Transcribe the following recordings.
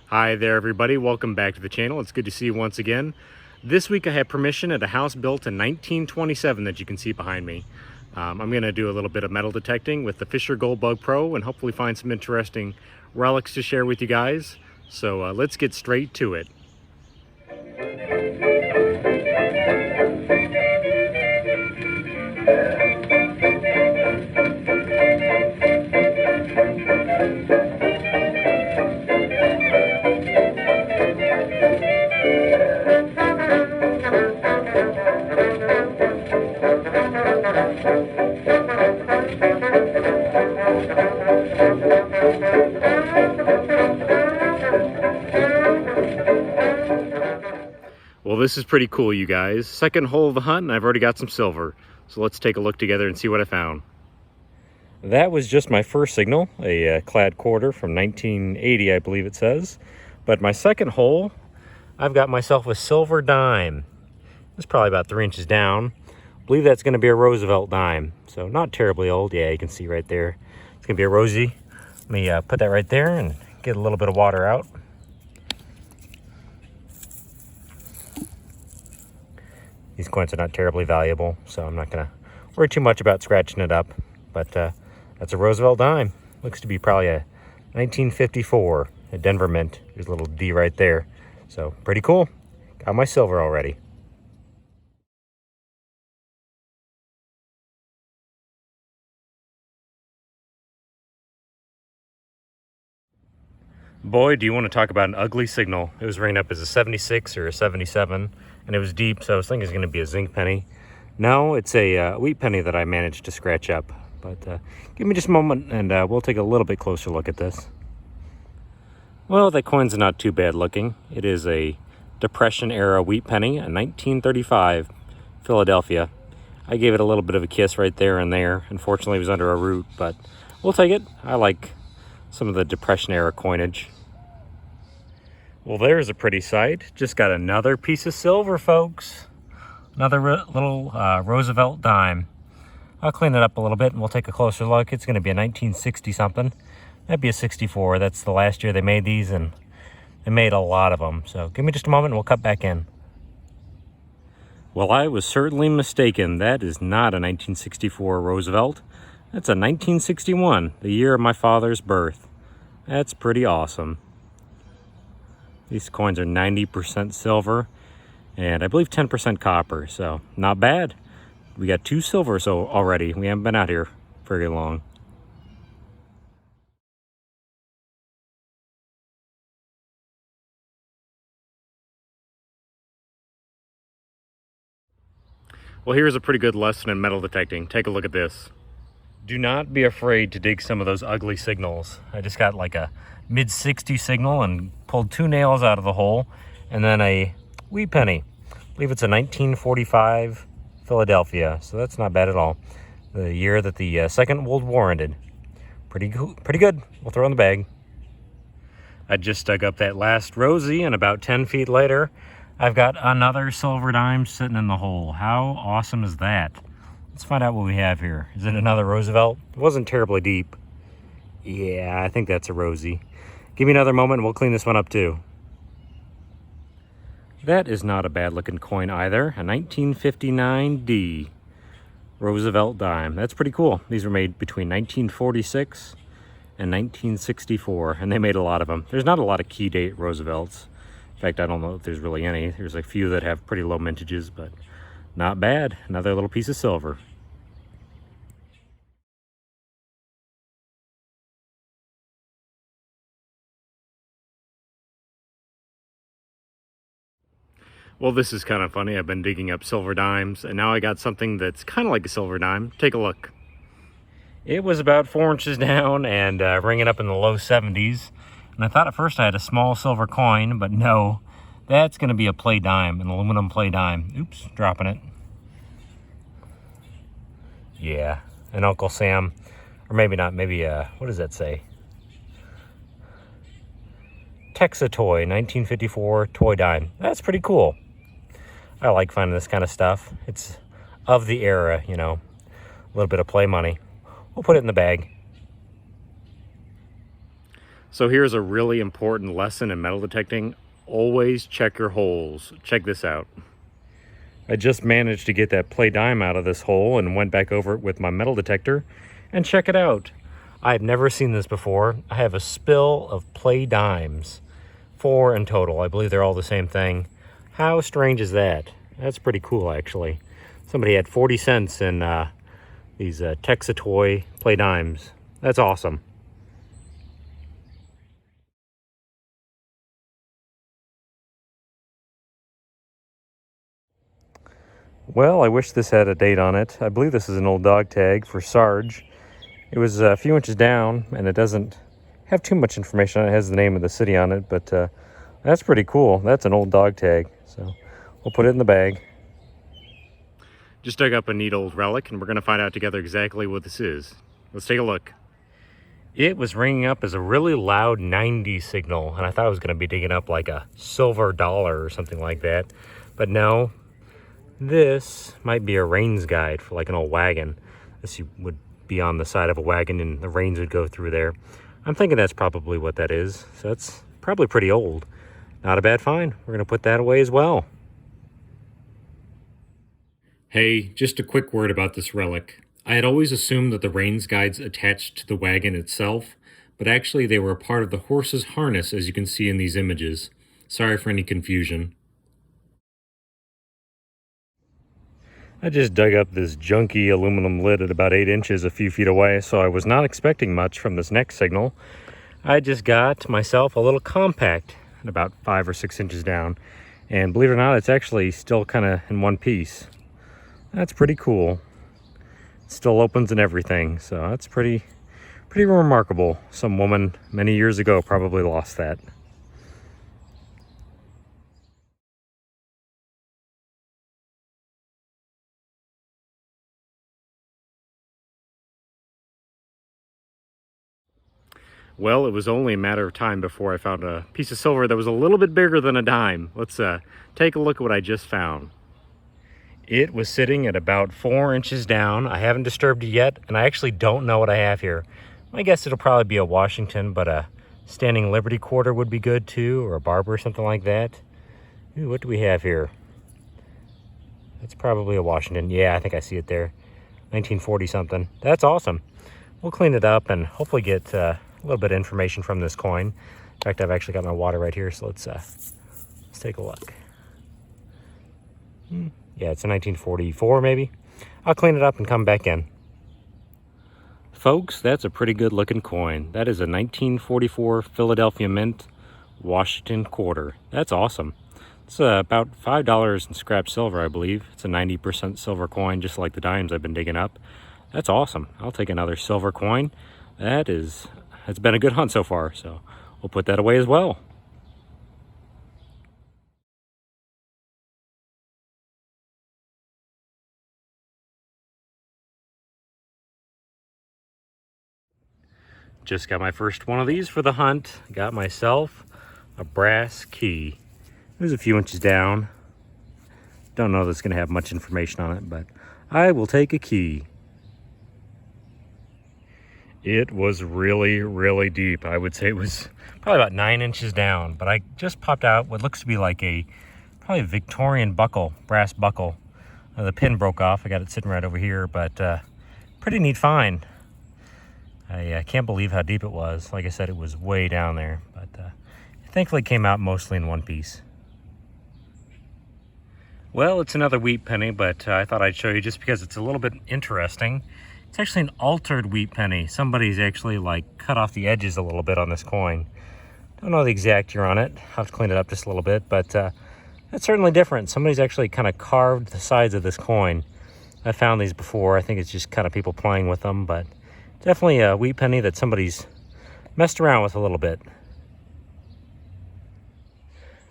Hi there everybody, welcome back to the channel. It's good to see you once again. This week I had permission at a house built in 1927 that you can see behind me. I'm going to do a little bit of metal detecting with the Fisher Goldbug Pro and hopefully find some interesting relics to share with you guys. So let's get straight to it. Well, this is pretty cool, you guys. Second hole of the hunt, and I've already got some silver. So let's take a look together and see what I found. That was just my first signal, a clad quarter from 1980, I believe it says. But my second hole, I've got myself a silver dime. It's probably about 3 inches down. I believe that's going to be a Roosevelt dime. So not terribly old. Yeah, you can see right there. It's going to be a Rosie. Let me put that right there and get a little bit of water out. These coins are not terribly valuable, so I'm not going to worry too much about scratching it up. But that's a Roosevelt dime. Looks to be probably a 1954, a Denver Mint. There's a little D right there. So pretty cool. Got my silver already. Boy, do you want to talk about an ugly signal. It was ringing up as a 76 or a 77, and it was deep, so I was thinking it was going to be a zinc penny. No, it's a wheat penny that I managed to scratch up. But give me just a moment, and we'll take a little bit closer look at this. Well, that coin's not too bad looking. It is a Depression-era wheat penny, a 1935 Philadelphia. I gave it a little bit of a kiss right there and there. Unfortunately, it was under a root, but we'll take it. I like some of the Depression-era coinage. Well, there's a pretty sight. Just got another piece of silver, folks. Another little Roosevelt dime. I'll clean it up a little bit and we'll take a closer look. It's going to be a 1960 something. That'd be a 64. That's the last year they made these, and they made a lot of them. So give me just a moment and we'll cut back in. Well, I was certainly mistaken. That is not a 1964 Roosevelt. That's a 1961, the year of my father's birth. That's pretty awesome. These coins are 90% silver and I believe 10% copper, so not bad. We got 2 silver so already. We haven't been out here very long. Well, here's a pretty good lesson in metal detecting. Take a look at this. Do not be afraid to dig some of those ugly signals. I just got like a mid-60 signal and pulled 2 nails out of the hole, and then a wheat penny. I believe it's a 1945 Philadelphia, so that's not bad at all. The year that the Second World War ended. Pretty good. We'll throw in the bag. I just dug up that last Rosie, and about 10 feet later, I've got another silver dime sitting in the hole. How awesome is that? Let's find out what we have here. Is it another Roosevelt? It wasn't terribly deep. Yeah, I think that's a Rosie. Give me another moment and we'll clean this one up too. That is not a bad looking coin either. A 1959D Roosevelt dime. That's pretty cool. These were made between 1946 and 1964, and they made a lot of them. There's not a lot of key date Roosevelts. In fact, I don't know if there's really any. There's a few that have pretty low mintages, but not bad. Another little piece of silver. Well, this is kind of funny. I've been digging up silver dimes, and now I got something that's kind of like a silver dime. Take a look. It was about 4 inches down and ringing up in the low 70s. And I thought at first I had a small silver coin, but no. That's going to be a play dime, an aluminum play dime. Oops, dropping it. Yeah, an Uncle Sam, or maybe not, maybe, what does that say? Texatoy, 1954 toy dime. That's pretty cool. I like finding this kind of stuff. It's of the era, you know, a little bit of play money. We'll put it in the bag. So here's a really important lesson in metal detecting. Always check your holes. Check this out. I just managed to get that play dime out of this hole and went back over it with my metal detector, and check it out. I've never seen this before. I have a spill of play dimes. 4 in total. I believe they're all the same thing. How strange is that? That's pretty cool, actually. Somebody had 40 cents in these Texatoy play dimes. That's awesome. Well, I wish this had a date on it. I believe this is an old dog tag for Sarge. It was a few inches down, and it doesn't have too much information on it. It has the name of the city on it, but that's pretty cool. That's an old dog tag, so we'll put it in the bag. Just dug up a neat old relic, and we're going to find out together exactly what this is. Let's take a look. It was ringing up as a really loud 90 signal, and I thought I was going to be digging up like a silver dollar or something like that, but no. This might be a rains guide for like an old wagon. This would be on the side of a wagon and the rains would go through there. I'm thinking that's probably what that is. So that's probably pretty old. Not a bad find. We're going to put that away as well. Hey, just a quick word about this relic. I had always assumed that the rains guides attached to the wagon itself, but actually they were a part of the horse's harness, as you can see in these images. Sorry for any confusion. I just dug up this junky aluminum lid at about 8 inches a few feet away, so I was not expecting much from this next signal. I just got myself a little compact at about 5 or 6 inches down, and believe it or not, it's actually still kind of in one piece. That's pretty cool. It still opens and everything, so that's pretty remarkable. Some woman many years ago probably lost that. Well, it was only a matter of time before I found a piece of silver that was a little bit bigger than a dime. Let's take a look at what I just found. It was sitting at about 4 inches down. I haven't disturbed it yet, and I actually don't know what I have here. I guess it'll probably be a Washington, but a standing Liberty quarter would be good too, or a Barber or something like that. Ooh, what do we have here? That's probably a Washington. Yeah, I think I see it there. 1940 something. That's awesome. We'll clean it up and hopefully get a little bit of information from this coin. In fact, I've actually got my water right here, so let's take a look. Yeah, it's a 1944 maybe. I'll clean it up and come back in. Folks, that's a pretty good looking coin. That is a 1944 Philadelphia Mint Washington quarter. That's awesome. It's about $5 in scrap silver, I believe. It's a 90% silver coin, just like the dimes I've been digging up. That's awesome. I'll take another silver coin. It's been a good hunt so far, so we'll put that away as well. Just got my first one of these for the hunt. Got myself a brass key. It was a few inches down. Don't know that it's going to have much information on it, but I will take a key. It was really deep. I would say it was probably about 9 inches down, but I just popped out what looks to be like probably a Victorian buckle, brass buckle. The pin broke off. I got it sitting right over here, but pretty neat find. I can't believe how deep it was. Like I said, it was way down there, but it thankfully came out mostly in one piece. Well, it's another wheat penny, but I thought I'd show you just because it's a little bit interesting. It's actually an altered wheat penny. Somebody's actually like cut off the edges a little bit on this coin. Don't know the exact year on it. I'll have to clean it up just a little bit, but that's certainly different. Somebody's actually kind of carved the sides of this coin. I found these before. I think it's just kind of people playing with them, but definitely a wheat penny that somebody's messed around with a little bit.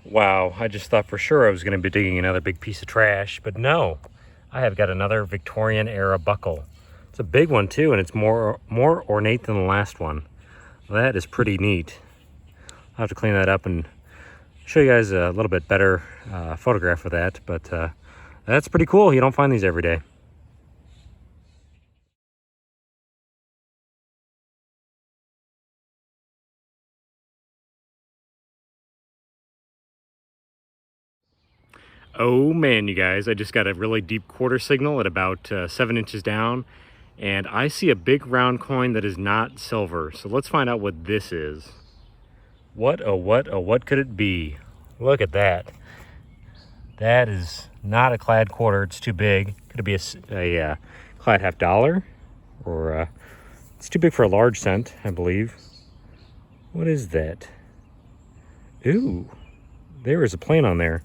Wow, I just thought for sure I was going to be digging another big piece of trash, but no. I have got another Victorian era buckle. It's a big one too, and it's more ornate than the last one. That is pretty neat. I'll have to clean that up and show you guys a little bit better photograph of that, but that's pretty cool. You don't find these every day. Oh man, you guys, I just got a really deep quarter signal at about 7 inches down, and I see a big round coin that is not silver. So let's find out what this is. What could it be? Look at that. That is not a clad quarter. It's too big. Could it be a clad half dollar? Or it's too big for a large cent, I believe. What is that? Ooh, there is a plane on there.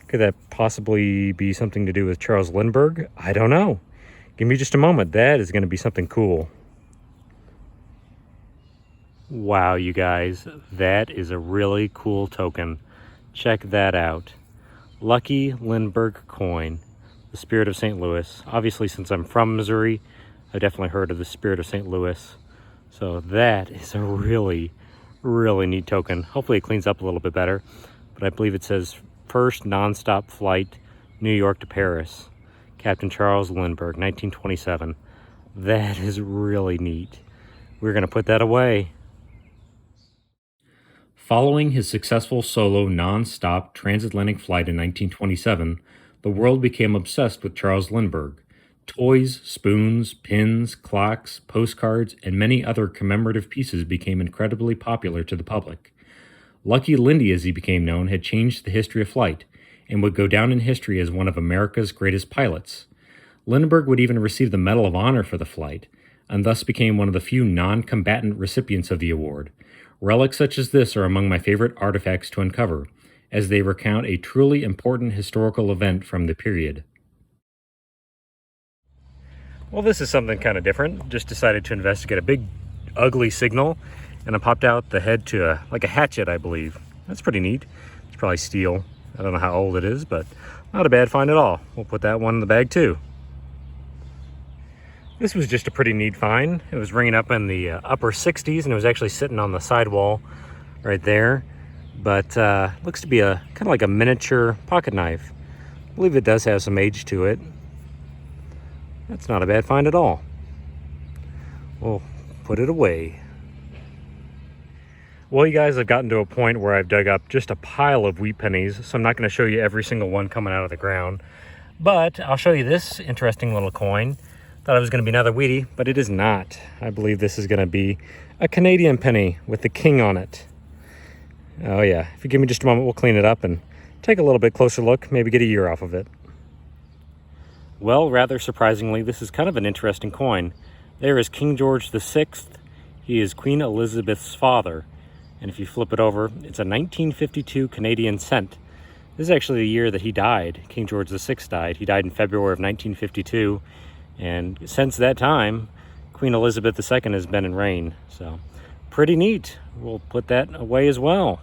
Could that possibly be something to do with Charles Lindbergh? I don't know. Give me just a moment. That is going to be something cool. Wow, you guys, that is a really cool token. Check that out. Lucky Lindbergh coin, the Spirit of St. Louis. Obviously, since I'm from Missouri, I definitely heard of the Spirit of St. Louis. So that is a really, really neat token. Hopefully it cleans up a little bit better. But I believe it says first nonstop flight, New York to Paris. Captain Charles Lindbergh, 1927. That is really neat. We're going to put that away. Following his successful solo non-stop transatlantic flight in 1927, the world became obsessed with Charles Lindbergh. Toys, spoons, pins, clocks, postcards, and many other commemorative pieces became incredibly popular to the public. Lucky Lindy, as he became known, had changed the history of flight and would go down in history as one of America's greatest pilots. Lindbergh would even receive the Medal of Honor for the flight, and thus became one of the few non-combatant recipients of the award. Relics such as this are among my favorite artifacts to uncover, as they recount a truly important historical event from the period. Well, this is something kind of different. Just decided to investigate a big, ugly signal, and I popped out the head to like a hatchet, I believe. That's pretty neat. It's probably steel. I don't know how old it is, but not a bad find at all. We'll put that one in the bag too. This was just a pretty neat find. It was ringing up in the upper 60s, and it was actually sitting on the sidewall right there. But looks to be a kind of like a miniature pocket knife. I believe it does have some age to it. That's not a bad find at all. We'll put it away. Well, you guys, I've gotten to a point where I've dug up just a pile of wheat pennies, so I'm not going to show you every single one coming out of the ground. But I'll show you this interesting little coin. Thought it was going to be another wheatie, but it is not. I believe this is going to be a Canadian penny with the king on it. Oh yeah, if you give me just a moment, we'll clean it up and take a little bit closer look, maybe get a year off of it. Well, rather surprisingly, this is kind of an interesting coin. There is King George VI. He is Queen Elizabeth's father. And if you flip it over, it's a 1952 Canadian cent. This is actually the year that he died. King George VI died. He died in February of 1952. And since that time, Queen Elizabeth II has been in reign. So, pretty neat. We'll put that away as well.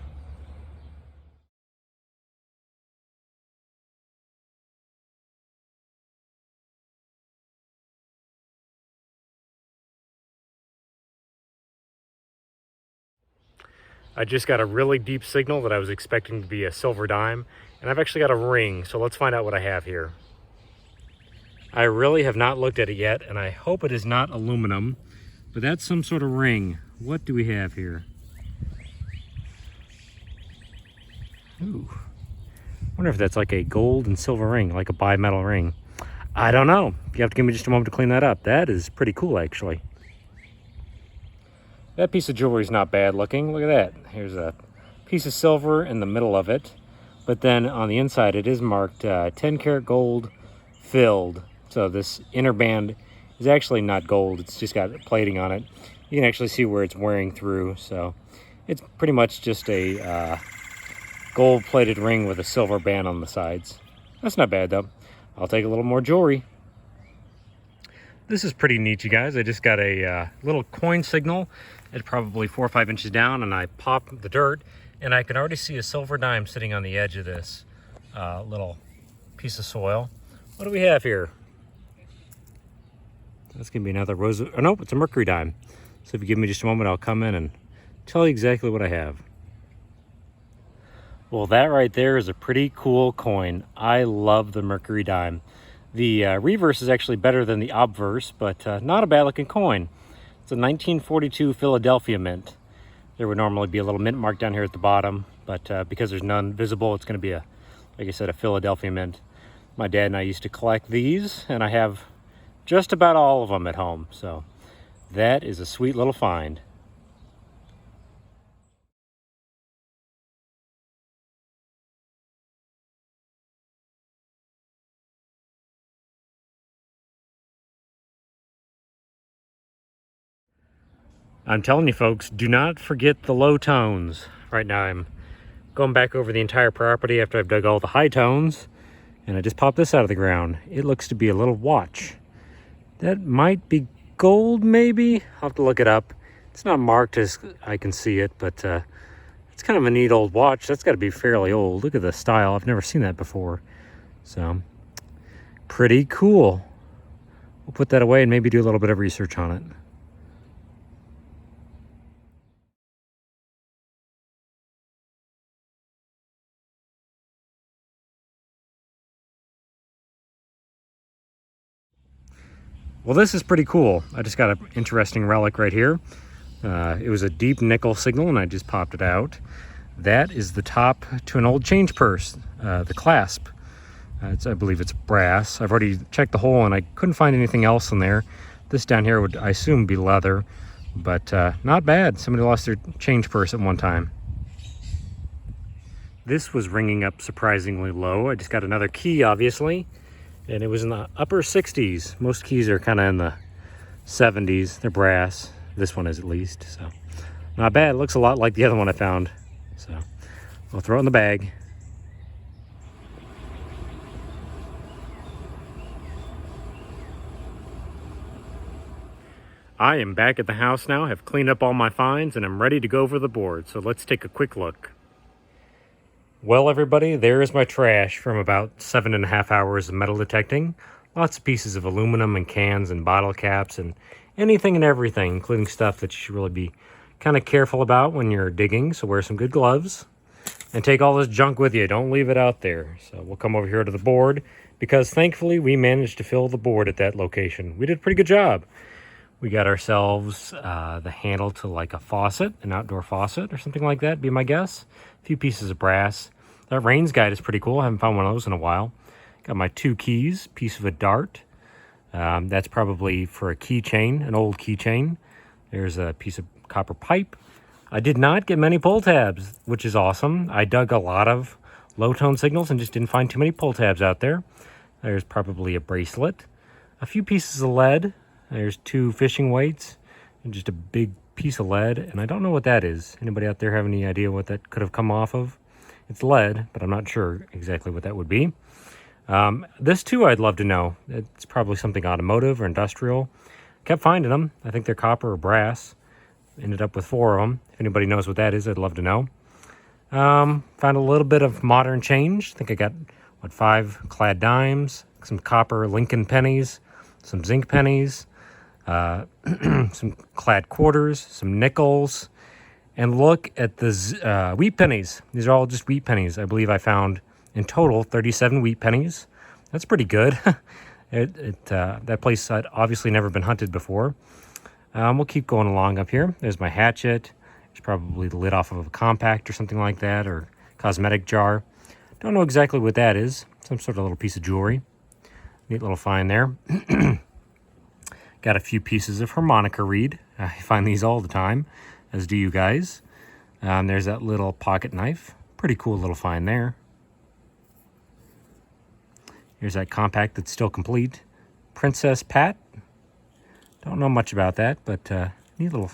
I just got a really deep signal that I was expecting to be a silver dime, and I've actually got a ring, so let's find out what I have here. I really have not looked at it yet, and I hope it is not aluminum, but that's some sort of ring. What do we have here? Ooh, I wonder if that's like a gold and silver ring, like a bimetal ring. I don't know. You have to give me just a moment to clean that up. That is pretty cool, actually. That piece of jewelry is not bad looking. Look at that. Here's a piece of silver in the middle of it, but then on the inside it is marked 10 karat gold filled. So this inner band is actually not gold, it's just got plating on it. You can actually see where it's wearing through, so it's pretty much just a gold plated ring with a silver band on the sides. That's not bad though. I'll take a little more jewelry. This is pretty neat, you guys. I just got a little coin signal at probably 4 or 5 inches down, and I pop the dirt, and I can already see a silver dime sitting on the edge of this little piece of soil. What do we have here? That's gonna be another rose. Oh nope, it's a Mercury dime. So if you give me just a moment, I'll come in and tell you exactly what I have. Well, that right there is a pretty cool coin. I love the Mercury dime. The reverse is actually better than the obverse, but not a bad looking coin. It's a 1942 Philadelphia mint. There would normally be a little mint mark down here at the bottom, but because there's none visible, it's going to be a Like I said, a Philadelphia mint. My dad and I used to collect these, and I have just about all of them at home. So that is a sweet little find. I'm telling you folks, do not forget the low tones. Right now I'm going back over the entire property after I've dug all the high tones, and I just popped this out of the ground. It looks to be a little watch. That might be gold, maybe? I'll have to look it up. It's not marked as I can see it, but it's kind of a neat old watch. That's got to be fairly old. Look at the style. I've never seen that before. So, pretty cool. We'll put that away and maybe do a little bit of research on it. Well, this is pretty cool. I just got an interesting relic right here. It was a deep nickel signal, and I just popped it out. That is the top to an old change purse, the clasp. I believe it's brass. I've already checked the hole, and I couldn't find anything else in there. This down here would, I assume, be leather, but not bad. Somebody lost their change purse at one time. This was ringing up surprisingly low. I just got another key, obviously. And it was in the upper 60s. Most keys are kind of in the 70s. They're brass. This one is at least. So not bad. It looks a lot like the other one I found. So we'll throw it in the bag. I am back at the house now. Have cleaned up all my finds and I'm ready to go over the board. So let's take a quick look. Well, everybody, there is my trash from about 7.5 hours of metal detecting. Lots of pieces of aluminum and cans and bottle caps and anything and everything, including stuff that you should really be kind of careful about when you're digging. So wear some good gloves and take all this junk with you. Don't leave it out there. So we'll come over here to the board because thankfully we managed to fill the board at that location. We did a pretty good job. We got ourselves the handle to like a faucet, an outdoor faucet or something like that, be my guess. A few pieces of brass. That Rains guide is pretty cool. I haven't found one of those in a while. Got my 2 keys, piece of a dart. That's probably for a keychain, an old keychain. There's a piece of copper pipe. I did not get many pull tabs, which is awesome. I dug a lot of low tone signals and just didn't find too many pull tabs out there. There's probably a bracelet. A few pieces of lead. There's 2 fishing weights and just a big piece of lead. And I don't know what that is. Anybody out there have any idea what that could have come off of? It's lead, but I'm not sure exactly what that would be. This too, I'd love to know. It's probably something automotive or industrial. Kept finding them. I think they're copper or brass. Ended up with 4 of them. If anybody knows what that is, I'd love to know. Found a little bit of modern change. I think I got, 5 clad dimes, some copper Lincoln pennies, some zinc pennies, some clad quarters, some nickels. And look at the wheat pennies. These are all just wheat pennies. I believe I found in total 37 wheat pennies. That's pretty good. That place had obviously never been hunted before. We'll keep going along up here. There's my hatchet. There's probably the lid off of a compact or something like that, or cosmetic jar. Don't know exactly what that is. Some sort of little piece of jewelry. Neat little find there. Got a few pieces of harmonica reed. I find these all the time, as do you guys. There's that little pocket knife. Pretty cool little find there. Here's that compact that's still complete. Princess Pat. Don't know much about that, but neat little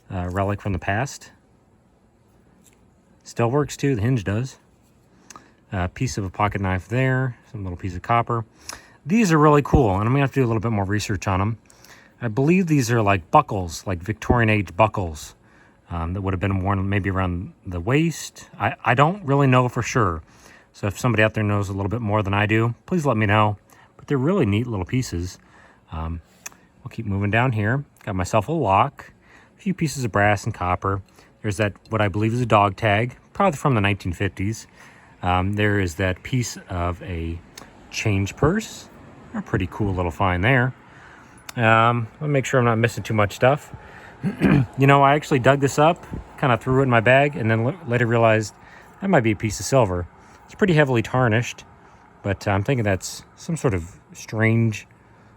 relic from the past. Still works too, the hinge does. Piece of a pocket knife there. Some little piece of copper. These are really cool, and I'm gonna have to do a little bit more research on them. I believe these are like buckles, like Victorian age buckles. That would have been worn maybe around the waist. I don't really know for sure. So if somebody out there knows a little bit more than I do, please let me know. But they're really neat little pieces. We'll keep moving down here. Got myself a lock, a few pieces of brass and copper. There's that, what I believe is a dog tag, probably from the 1950s. There is that piece of a change purse. A pretty cool little find there. Let me make sure I'm not missing too much stuff. You know, I actually dug this up, kind of threw it in my bag, and then later realized that might be a piece of silver. It's pretty heavily tarnished, but I'm thinking that's some sort of strange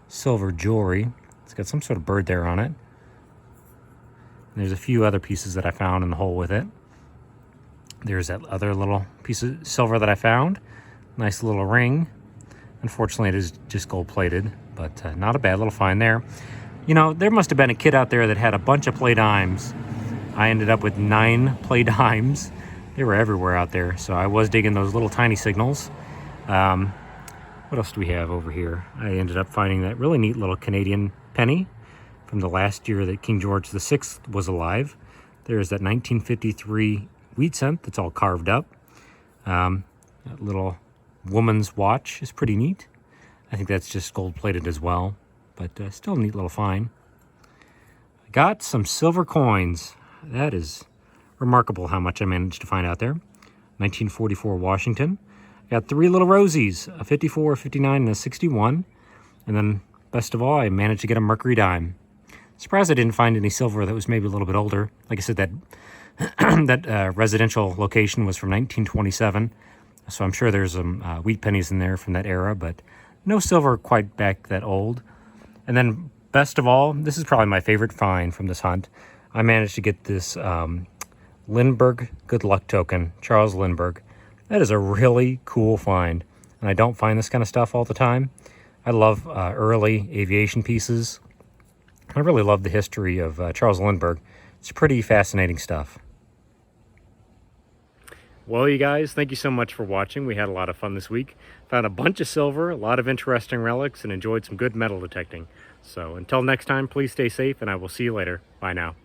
silver jewelry. It's got some sort of bird there on it. And there's a few other pieces that I found in the hole with it. There's that other little piece of silver that I found. Nice little ring. Unfortunately, it is just gold-plated, but not a bad little find there. You know, there must have been a kid out there that had a bunch of play dimes. I ended up with 9 play dimes. They were everywhere out there, so I was digging those little tiny signals. What else do we have over here? I ended up finding that really neat little Canadian penny from the last year that King George VI was alive. There's that 1953 wheat cent that's all carved up. That little woman's watch is pretty neat. I think that's just gold-plated as well, but still a neat little find. I got some silver coins. That is remarkable how much I managed to find out there. 1944 Washington. Got 3 little rosies, a 54, a 59, and a 61. And then, best of all, I managed to get a Mercury dime. Surprised I didn't find any silver that was maybe a little bit older. Like I said, that that residential location was from 1927. So I'm sure there's some wheat pennies in there from that era, but no silver quite back that old. And then, best of all, this is probably my favorite find from this hunt. I managed to get this Lindbergh good luck token, Charles Lindbergh. That is a really cool find, and I don't find this kind of stuff all the time. I love early aviation pieces. I really love the history of Charles Lindbergh. It's pretty fascinating stuff. Well, you guys, thank you so much for watching. We had a lot of fun this week. Found a bunch of silver, a lot of interesting relics, and enjoyed some good metal detecting. So until next time, please stay safe, and I will see you later. Bye now.